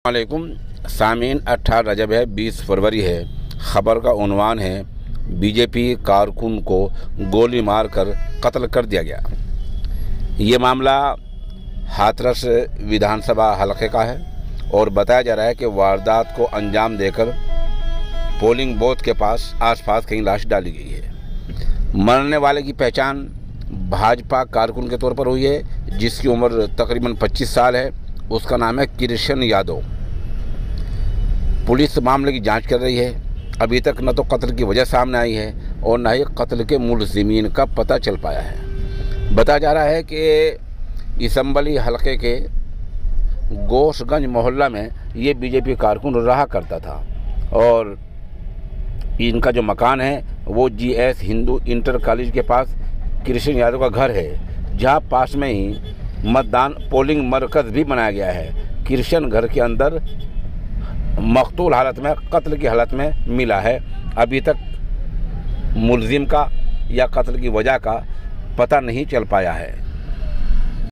वालेकुम सामीन 18 रजब है, 20 फरवरी है। ख़बर का उन्वान है बीजेपी कारकुन को गोली मारकर कत्ल कर दिया गया। ये मामला हाथरस विधानसभा हलके का है और बताया जा रहा है कि वारदात को अंजाम देकर पोलिंग बूथ के आसपास कहीं लाश डाली गई है। मरने वाले की पहचान भाजपा कारकुन के तौर पर हुई है, जिसकी उम्र तकरीबन 25 साल है। उसका नाम है कृष्ण यादव। पुलिस मामले की जांच कर रही है। अभी तक न तो कत्ल की वजह सामने आई है और न ही कत्ल के मुलजिमीन का पता चल पाया है। बताया जा रहा है कि इसम्बली हलके के गोशगंज मोहल्ला में ये बीजेपी कारकुन रहा करता था और इनका जो मकान है वो GS हिंदू इंटर कॉलेज के पास कृष्ण यादव का घर है, जहाँ पास में ही मतदान पोलिंग मरकज़ भी बनाया गया है। कृष्ण घर के अंदर मकतूल हालत में, कत्ल की हालत में मिला है। अभी तक मुलजिम का या कत्ल की वजह का पता नहीं चल पाया है।